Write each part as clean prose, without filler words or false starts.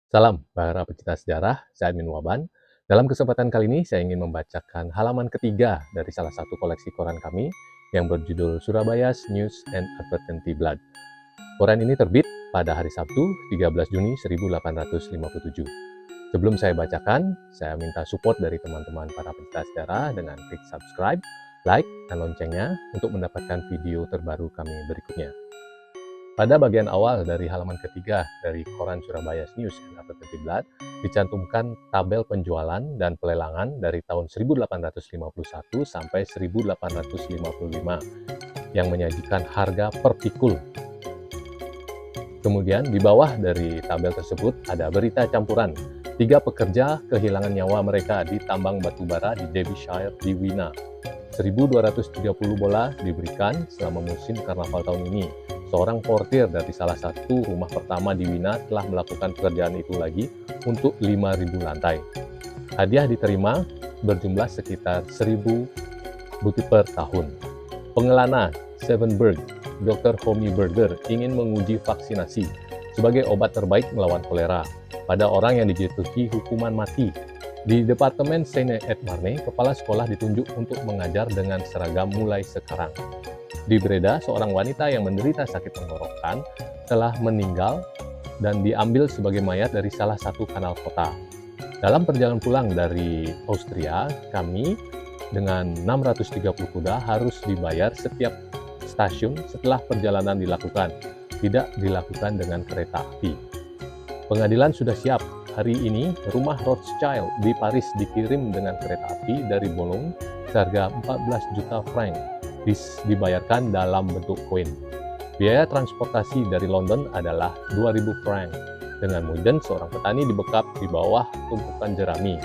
Salam para pecinta sejarah, saya Admin Waban. Dalam kesempatan kali ini, saya ingin membacakan halaman ketiga dari salah satu koleksi koran kami yang berjudul Surabaya News and Advertenty Blood. Koran ini terbit pada hari Sabtu, 13 Juni 1857. Sebelum saya bacakan, saya minta support dari teman-teman para pecinta sejarah dengan klik subscribe, like, dan loncengnya untuk mendapatkan video terbaru kami berikutnya. Pada bagian awal dari halaman ketiga dari koran Surabaya News and Advertenty Blood dicantumkan tabel penjualan dan pelelangan dari tahun 1851 sampai 1855 yang menyajikan harga per pikul. Kemudian di bawah dari tabel tersebut ada berita campuran. 3 pekerja kehilangan nyawa mereka di tambang batubara di Derbyshire di Wina. 1.230 bola diberikan selama musim karnaval tahun ini. Seorang portir dari salah satu rumah pertama di Wina telah melakukan pekerjaan itu lagi untuk 5.000 lantai. Hadiah diterima berjumlah sekitar 1.000 butir per tahun. Pengelana Sevenberg, Dr. Homi Berger ingin menguji vaksinasi sebagai obat terbaik melawan kolera pada orang yang dijatuhi hukuman mati. Di Departemen Seine-et-Marne, kepala sekolah ditunjuk untuk mengajar dengan seragam mulai sekarang. Di Breda, seorang wanita yang menderita sakit tenggorokan telah meninggal dan diambil sebagai mayat dari salah satu kanal kota. Dalam perjalanan pulang dari Austria, kami dengan 630 kuda harus dibayar setiap stasiun setelah perjalanan dilakukan, tidak dilakukan dengan kereta api. Pengadilan sudah siap. Hari ini, rumah Rothschild di Paris dikirim dengan kereta api dari Boulogne seharga 14 juta franc. Dibayarkan dalam bentuk koin. Biaya transportasi dari London adalah 2.000 franc. Dengan Muiden, seorang petani dibekap di bawah tumpukan jerami.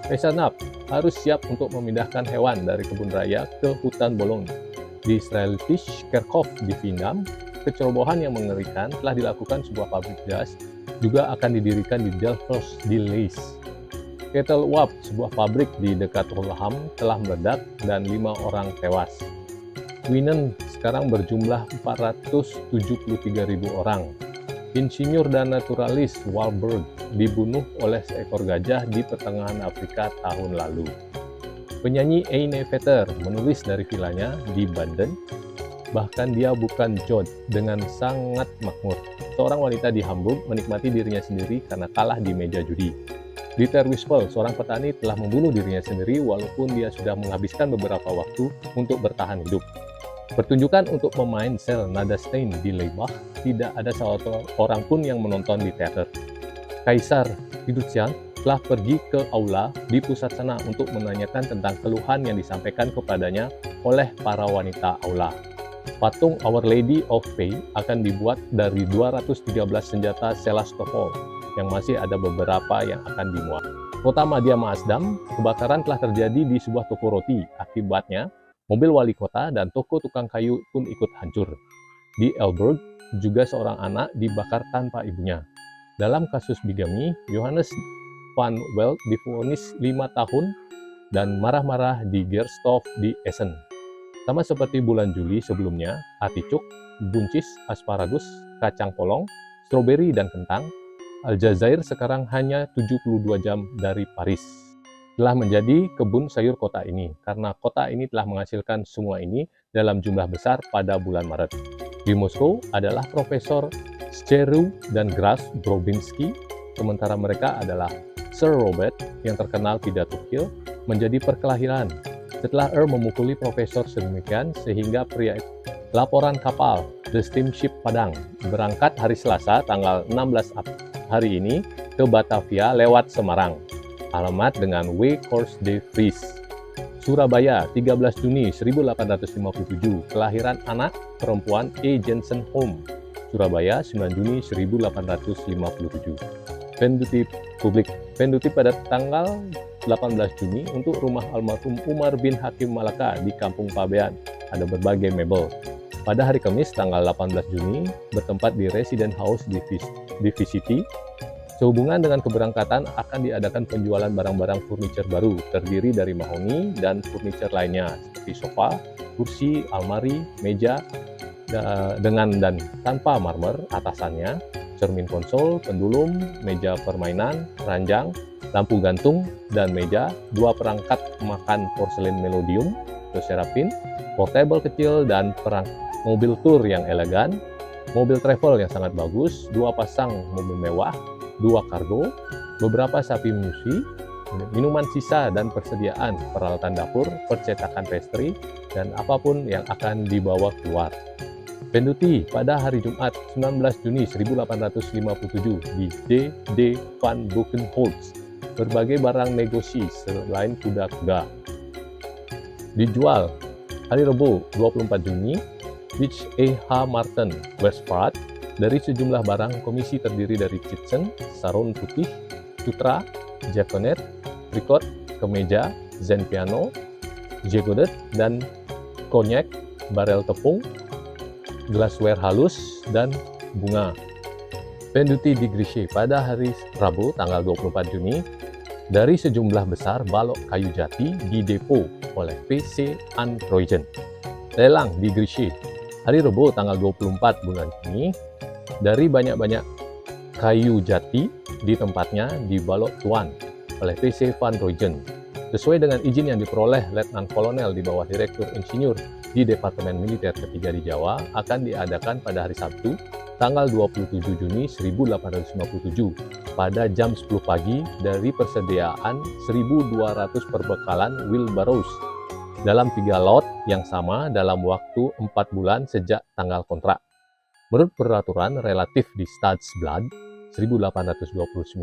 Pesanap harus siap untuk memindahkan hewan dari kebun raya ke hutan Boulogne. Di Strelfish Kerkhoff di Vindam, kecerobohan yang mengerikan telah dilakukan sebuah pabrik gas, juga akan didirikan di Delfos di Lees. Kettlewap, sebuah pabrik di dekat Fulham, telah meledak dan 5 orang tewas. Winen sekarang berjumlah 473.000 orang. Insinyur dan naturalis Wahlberg dibunuh oleh seekor gajah di pertengahan Afrika tahun lalu. Penyanyi Eine Vetter menulis dari vilanya di Banden, bahkan dia bukan Jod, dengan sangat makmur. Seorang wanita di Hamburg menikmati dirinya sendiri karena kalah di meja judi. Di Terwispel, seorang petani telah membunuh dirinya sendiri walaupun dia sudah menghabiskan beberapa waktu untuk bertahan hidup. Pertunjukan untuk pemain sel Nadastein di Leibach, tidak ada satu orang pun yang menonton di teater. Kaisar Tidutsian telah pergi ke aula di pusat sana untuk menanyakan tentang keluhan yang disampaikan kepadanya oleh para wanita aula. Patung Our Lady of Faith akan dibuat dari 213 senjata Selastopol yang masih ada beberapa yang akan dimuat. Kota Madya Maazdam, kebakaran telah terjadi di sebuah toko roti. Akibatnya, mobil wali kota dan toko tukang kayu pun ikut hancur. Di Elburg, juga seorang anak dibakar tanpa ibunya. Dalam kasus bigami, Johannes van Welt divonis 5 tahun dan marah-marah di Gersdorf di Essen. Sama seperti bulan Juli sebelumnya, artichok, buncis, asparagus, kacang polong, stroberi, dan kentang, Aljazair sekarang hanya 72 jam dari Paris. Telah menjadi kebun sayur kota ini, karena kota ini telah menghasilkan semua ini dalam jumlah besar pada bulan Maret. Di Moskow adalah Profesor Scheru dan Graf Brobinski, sementara mereka adalah Sir Robert yang terkenal pidato kill menjadi perkelahian. Setelah memukuli profesor sedemikian sehingga pria itu. Laporan kapal The Steamship Padang berangkat hari Selasa tanggal 16 April hari ini ke Batavia lewat Semarang. Alamat dengan W. Cours de Vries. Surabaya, 13 Juni 1857. Kelahiran anak perempuan E. Jensen Home. Surabaya, 9 Juni 1857. Penduti publik. Penduti pada tanggal 18 Juni untuk rumah almarhum Umar bin Hakim Malaka di Kampung Pabean. Ada berbagai mebel. Pada hari Kamis tanggal 18 Juni bertempat di Resident House di Vicity. Sehubungan dengan keberangkatan akan diadakan penjualan barang-barang furniture baru terdiri dari mahoni dan furniture lainnya seperti sofa, kursi, almari, meja dengan dan tanpa marmer atasannya, cermin konsol, pendulum, meja permainan, ranjang, lampu gantung, dan meja, 2 perangkat makan porselen Melodium atau Serapin, portable kecil, dan mobil tour yang elegan, mobil travel yang sangat bagus, 2 pasang mobil mewah, 2 kargo, beberapa sapi musi, minuman sisa dan persediaan peralatan dapur, percetakan pastry, dan apapun yang akan dibawa keluar. Penduti pada hari Jumat 19 Juni 1857 di D.D. van Buchenholz. Berbagai barang negosi selain kuda-kuda. Dijual hari Rabu 24 Juni, Beach E.H. Martin, Westphal. Dari sejumlah barang, komisi terdiri dari kitchen, sarung putih, sutra, jaconet, tricot, kemeja, zen piano, jagodet, dan konyak, barel tepung, glassware halus, dan bunga. Penduti di Grische pada hari Rabu tanggal 24 Juni dari sejumlah besar balok kayu jati di depo oleh PC Androigen. Lelang di Grische hari Rabu tanggal 24 bulan Juni dari banyak-banyak kayu jati di tempatnya di balok tuan oleh PC Van Roijen. Sesuai dengan izin yang diperoleh Letnan Kolonel di bawah Direktur Insinyur di Departemen Militer ketiga di Jawa, akan diadakan pada hari Sabtu, tanggal 27 Juni 1857, pada jam 10 pagi dari persediaan 1.200 perbekalan wheelbarrows dalam 3 lot yang sama dalam waktu 4 bulan sejak tanggal kontrak. Menurut peraturan relatif di Stadsblad 1829,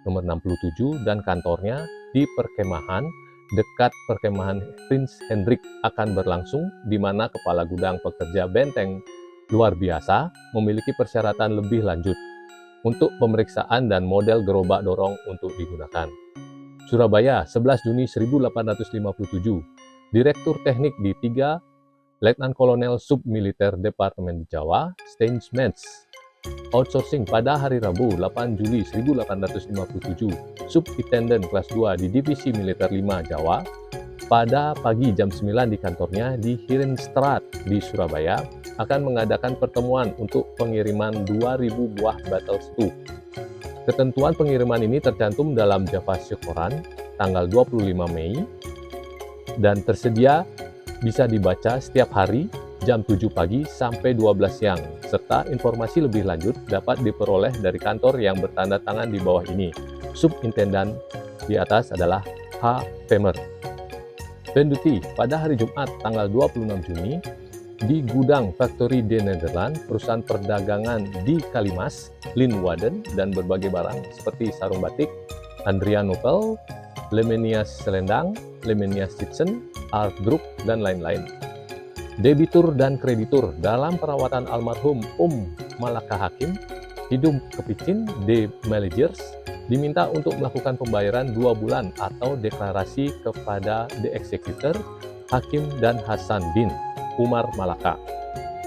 nomor 67, dan kantornya di perkemahan dekat perkemahan Prince Hendrik akan berlangsung, di mana kepala gudang pekerja benteng luar biasa memiliki persyaratan lebih lanjut untuk pemeriksaan dan model gerobak dorong untuk digunakan. Surabaya, 11 Juni 1857, Direktur Teknik di 3 Letnan Kolonel Submiliter Departemen Jawa, Steinsmets. Outsourcing pada hari Rabu 8 Juli 1857, Subintendent kelas 2 di Divisi Militer 5 Jawa, pada pagi jam 9 di kantornya di Herenstraat di Surabaya, akan mengadakan pertemuan untuk pengiriman 2.000 buah battle stew. Ketentuan pengiriman ini tercantum dalam Java Syukuran tanggal 25 Mei dan tersedia bisa dibaca setiap hari jam 7 pagi sampai 12 siang, serta informasi lebih lanjut dapat diperoleh dari kantor yang bertanda tangan di bawah ini. Subintendan di atas adalah H. Pemer. Penduti pada hari Jumat tanggal 26 Juni di gudang Factory de Nederland, perusahaan perdagangan di Kalimas, Linwaden, dan berbagai barang seperti sarung batik, Andrea Nopel, Lemenias Selendang, Lemenias Kitchen, Art Group, dan lain-lain. Debitur dan kreditur dalam perawatan almarhum Malaka Hakim, hidup kepicin de Managers, diminta untuk melakukan pembayaran 2 bulan atau deklarasi kepada The Executor, Hakim dan Hasan bin Umar Malaka.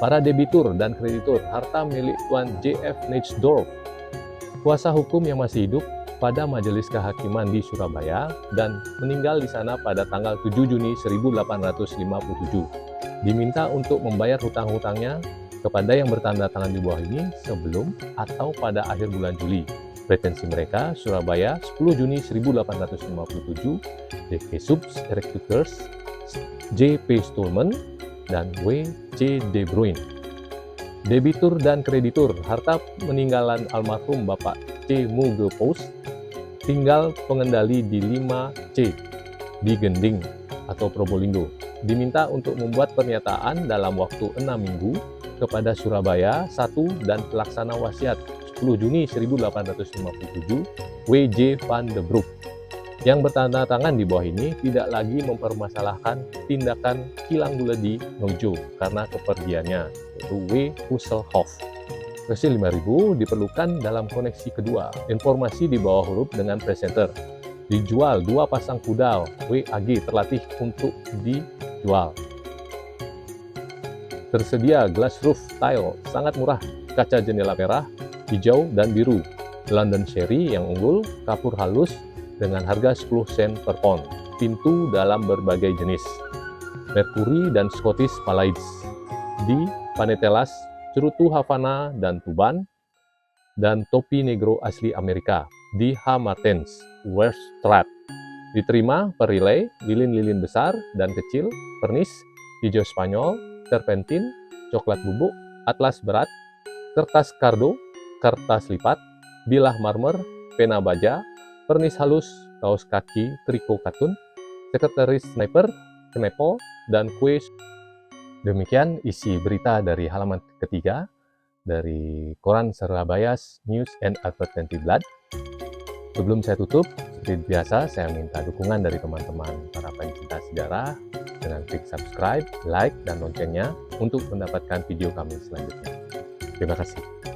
Para debitur dan kreditur harta milik Tuan J.F. Neitsdorf, kuasa hukum yang masih hidup pada Majelis Kehakiman di Surabaya dan meninggal di sana pada tanggal 7 Juni 1857. Diminta untuk membayar hutang-hutangnya kepada yang bertanda tangan di bawah ini sebelum atau pada akhir bulan Juli. Pretensi mereka, Surabaya, 10 Juni 1857, D.K. Subs Executors, J.P. Stulman, dan W.C. De Bruin. Debitur dan kreditur harta peninggalan almarhum Bapak C. Mugepoos, tinggal pengendali di 5C di Gending atau Probolinggo, diminta untuk membuat pernyataan dalam waktu 6 minggu kepada Surabaya 1 dan pelaksana wasiat 10 Juni 1857 W.J. van de Broek. Yang bertanda tangan di bawah ini tidak lagi mempermasalahkan tindakan kilang guledi Nojo karena kepergiannya, yaitu W. Husselhoff. Versi 5000 diperlukan dalam koneksi kedua. Informasi di bawah huruf dengan presenter. Dijual 2 pasang kuda WAG terlatih untuk dijual. Tersedia glass roof tile sangat murah, kaca jendela merah, hijau, dan biru. London Sherry yang unggul, kapur halus dengan harga 10 sen per pound. Pintu dalam berbagai jenis. Mercury dan Scottish Palladies di Panetelas, Cerutu, Havana, dan Tuban. dan topi negro asli Amerika di H. Martens, Weierstraat. Diterima per relay, lilin-lilin besar dan kecil, pernis, hijau Spanyol, terpentin, coklat bubuk, atlas berat, kertas kardo, kertas lipat, bilah marmer, pena baja, pernis halus, kaos kaki, triko katun, sekretaris sniper, knepel, dan kue. Demikian isi berita dari halaman ketiga dari koran Surabayas News and Advertisement. Sebelum saya tutup, seperti biasa saya minta dukungan dari teman-teman para pencinta sejarah dengan klik subscribe, like, dan loncengnya untuk mendapatkan video kami selanjutnya. Terima kasih.